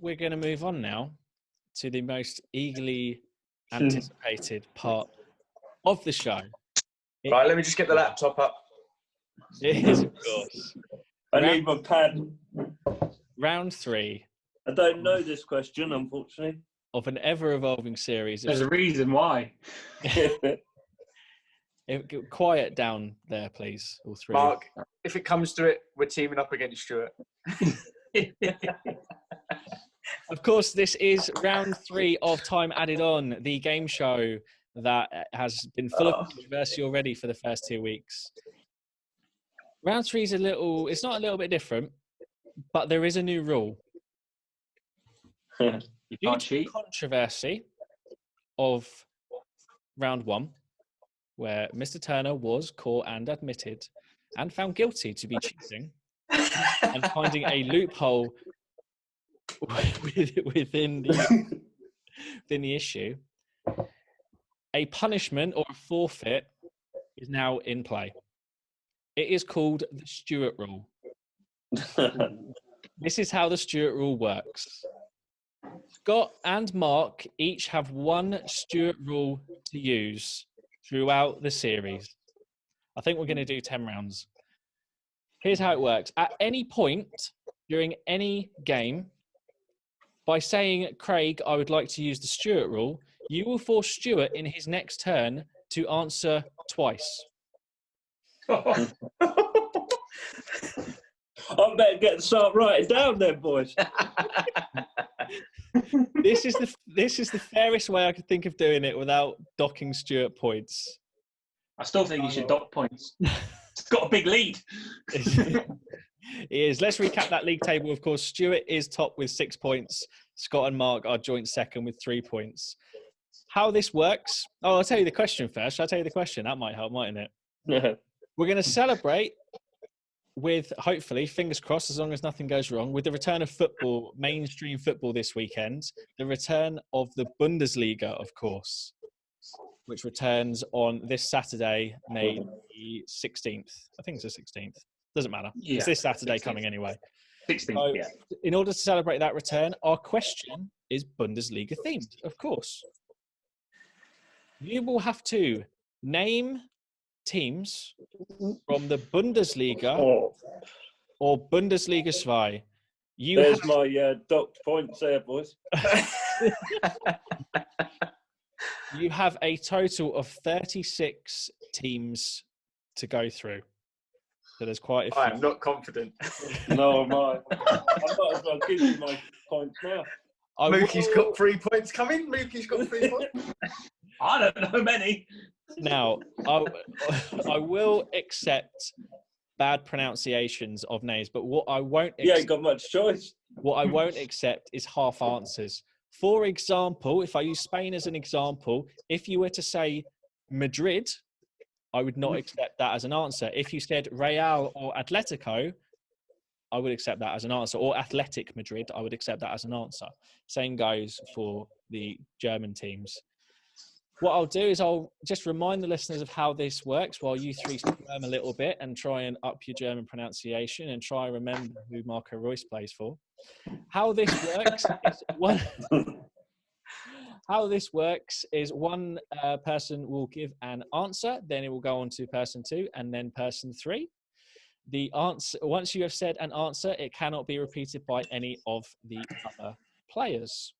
we're going to move on now to the most eagerly anticipated part of the show. Right, let me just get the laptop up. It is, of course. I need my pad. Round 3. I don't know this question, unfortunately. Of an ever-evolving series. There's a reason why. Quiet down there, please, all three. Mark, if it comes to it, we're teaming up against Stuart. Of course, this is round 3 of Time Added On, the game show that has been full of controversy already for the first 2 weeks. Round 3 is it's not a little bit different, but there is a new rule. You can't Due to the cheat. controversy of round 1, where Mr. Turner was caught and admitted and found guilty to be cheating and finding a loophole within the issue, a punishment or a forfeit is now in play. It is called the Stuart Rule. This is how the Stuart Rule works. Scott and Mark each have one Stuart Rule to use throughout the series. I think we're going to do 10 rounds. Here's how it works. At any point during any game, by saying, Craig, I would like to use the Stuart Rule, you will force Stuart in his next turn to answer twice. I better start writing down then, boys. This is the fairest way I could think of doing it without docking Stuart points. I still think you should dock points. It's got a big lead. It is. Let's recap that league table. Of course, Stuart is top with 6 points. Scott and Mark are joint second with 3 points. How this works? Oh, I'll tell you the question first. Shall I tell you the question? That might help, mightn't it? Yeah. We're going to celebrate with, hopefully, fingers crossed, as long as nothing goes wrong, with the return of football, mainstream football this weekend, the return of the Bundesliga, of course, which returns on this Saturday, May the 16th. I think it's the 16th. Doesn't matter. Yeah, it's this Saturday 16th. coming anyway. 16th, So, yeah. in order to celebrate that return, our question is Bundesliga themed, of course. You will have to name teams from the Bundesliga or Bundesliga 2. There's my docked points there, boys. You have a total of 36 teams to go through. So there's quite a few. I am not confident. No, I might as well give you my points now. Mookie's got 3 points coming. Mookie's got 3 points. I don't know many. Now, I will accept bad pronunciations of names, but what I won't You ain't got much choice. what I won't accept is half answers. For example, if I use Spain as an example, if you were to say Madrid, I would not accept that as an answer. If you said Real or Atletico, I would accept that as an answer. Or Athletic Madrid, I would accept that as an answer. Same goes for the German teams. What I'll do is I'll just remind the listeners of how this works while you three squirm a little bit and try and up your German pronunciation and try and remember who Marco Reus plays for. How this works is one person will give an answer, then it will go on to person 2 and then person 3. The answer, once you have said an answer, it cannot be repeated by any of the other players.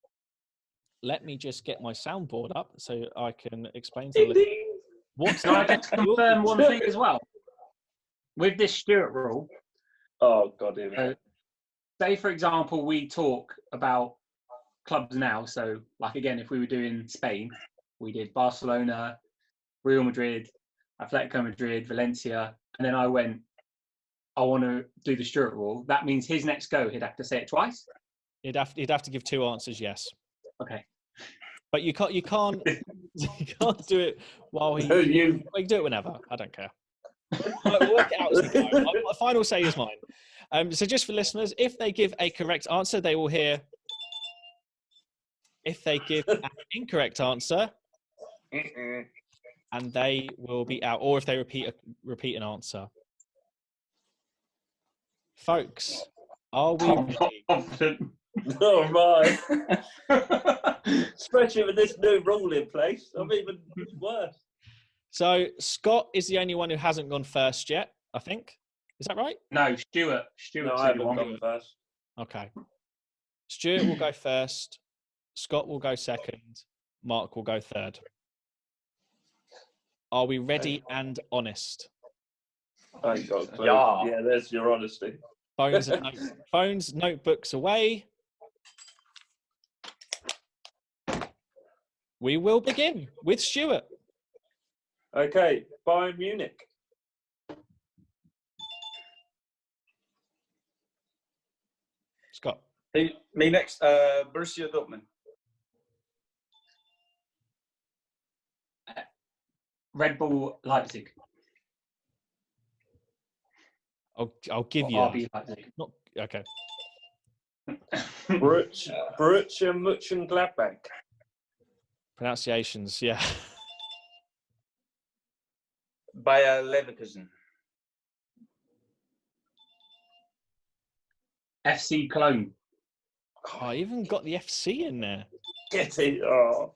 Let me just get my soundboard up so I can explain to the listeners. Can I just confirm one thing as well? With this Stuart Rule, Oh, God, here. say, for example, we talk about clubs now. So, like, again, if we were doing Spain, we did Barcelona, Real Madrid, Atletico Madrid, Valencia, and then I went, I want to do the Stuart Rule. That means his next go, he'd have to say it twice? He'd have to give 2 answers, yes. Okay. But you can't do it while he. You can do it whenever. I don't care. We'll work it out as we go. My final say is mine. So just for listeners, if they give a correct answer, they will hear. If they give an incorrect answer, and they will be out. Or if they repeat an answer. Folks, are we ready? Oh my! Especially with this new rule in place, I'm even worse. So Scott is the only one who hasn't gone first yet, I think. Is that right? No, Stuart. No, Stuart's I the haven't one. gone first. Okay. Stuart will go first. Scott will go second. Mark will go third. Are we ready and honest? I ain't got a clue. Yeah. Yeah, there's your honesty. Phones, notebooks away. We will begin with Stuart. Okay, Bayern Munich. Scott. Me next. Borussia Dortmund. Red Bull Leipzig. I'll give you RB Leipzig. Not okay. Borussia Mönchengladbach. Pronunciations, yeah. Bayer Leverkusen. FC Cologne. Oh, I even got the FC in there. Get it. Oh.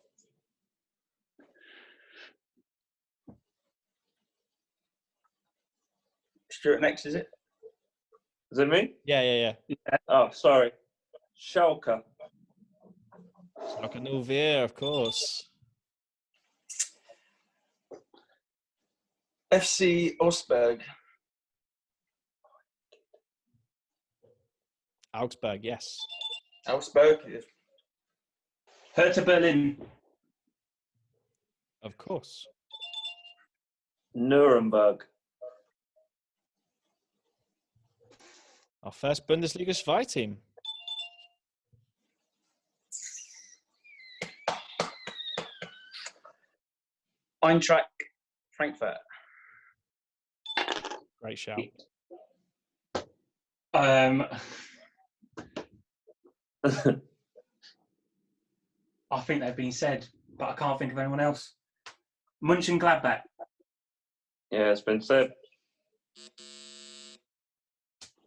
Stuart next, is it? Is it me? Yeah. Oh, sorry. Schalke. Like a Nouveau, of course. FC Augsburg. Augsburg, yes. Augsburg. Hertha Berlin. Of course. Nuremberg. Our first Bundesliga Spy team. Eintracht Frankfurt. Great shout. I think they've been said, but I can't think of anyone else. Mönchengladbach. Yeah, it's been said.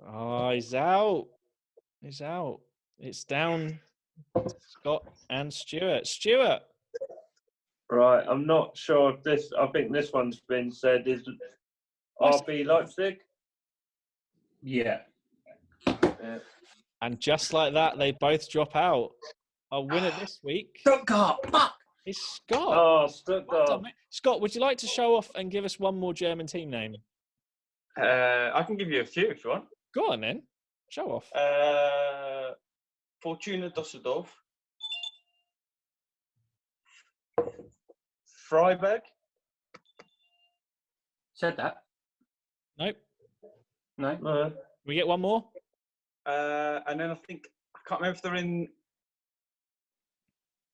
Oh, he's out. He's out. It's down to Scott and Stuart. Stuart. Right, I'm not sure if this. I think this one's been said. Is RB Leipzig? Yeah. And just like that, they both drop out. Our winner this week Stuttgart. Fuck. is Scott. Oh, Well Stuttgart. done, mate. Scott, would you like to show off and give us one more German team name? I can give you a few if you want. Go on then. Show off. Fortuna Düsseldorf. Freiburg. Said that. Nope. No. No. We get one more? And then I think, I can't remember if they're in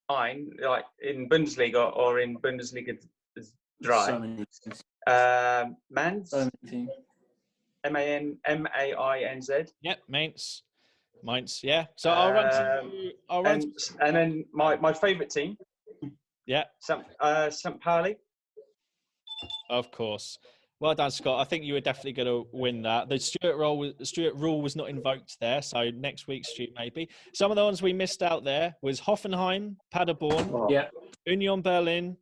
like in Bundesliga or in Bundesliga Dry. So many teams. Mainz. So many teams. Mainz. Yep, Mainz. Yeah. So I'll run to And then my favourite team, yeah, St. Pauli. of course. Well done, Scott. I think you were definitely going to win that. The Stuart rule was not invoked there, so next week, Stuart, maybe. Some of the ones we missed out there was Hoffenheim, Paderborn, Yeah. Union Berlin,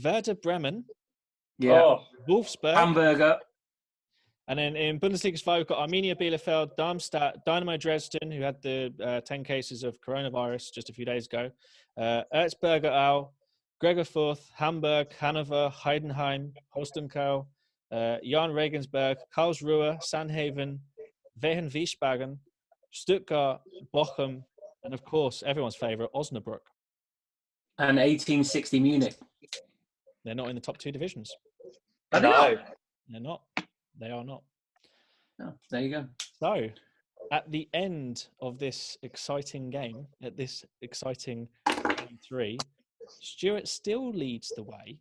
Werder Bremen, Yeah. Oh, Wolfsburg, Hamburger. and then in Bundesliga 5, we've got Arminia Bielefeld, Darmstadt, Dynamo Dresden, who had the 10 cases of coronavirus just a few days ago, Erzberger Au, Gregerforth, Hamburg, Hanover, Heidenheim, Holstenkau, Jan Regensburg, Karlsruhe, Sandhaven, Wehen Wiesbaden, Stuttgart, Bochum, and of course, everyone's favourite, Osnabrück. And 1860 Munich. They're not in the top two divisions. Are they No. not? They're not. They are not. Oh, there you go. So, at the end of this exciting game, at this exciting game 3, Stuart still leads the way,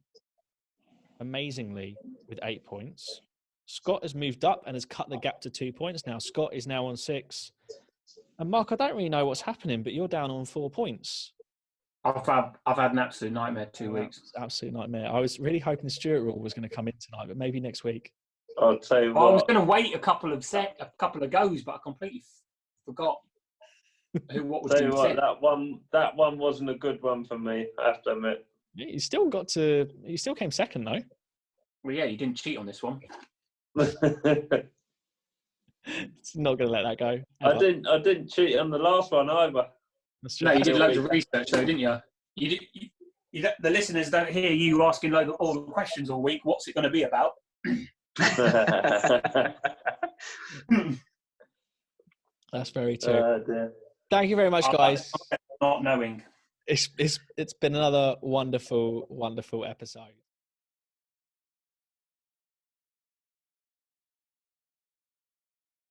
amazingly, with 8 points. Scott has moved up and has cut the gap to 2 points now. Scott is now on 6. And Mark, I don't really know what's happening, but you're down on 4 points. I've had an absolute nightmare 2 weeks. It's an absolute nightmare. I was really hoping the Stuart rule was going to come in tonight, but maybe next week. I'll tell you I was what. going to wait a couple of goes, but I completely forgot. What was Tell you Dean what, said? that one wasn't a good one for me, I have to admit. You still came second though. Well, yeah, you didn't cheat on this one. It's not going to let that go. I ever. didn't cheat on the last one either. That's No, you true. did loads of research though, didn't you? The listeners don't hear you asking all the questions all week. What's it going to be about? That's very true. Dear. Thank you very much, guys. Not knowing. It's been another wonderful episode.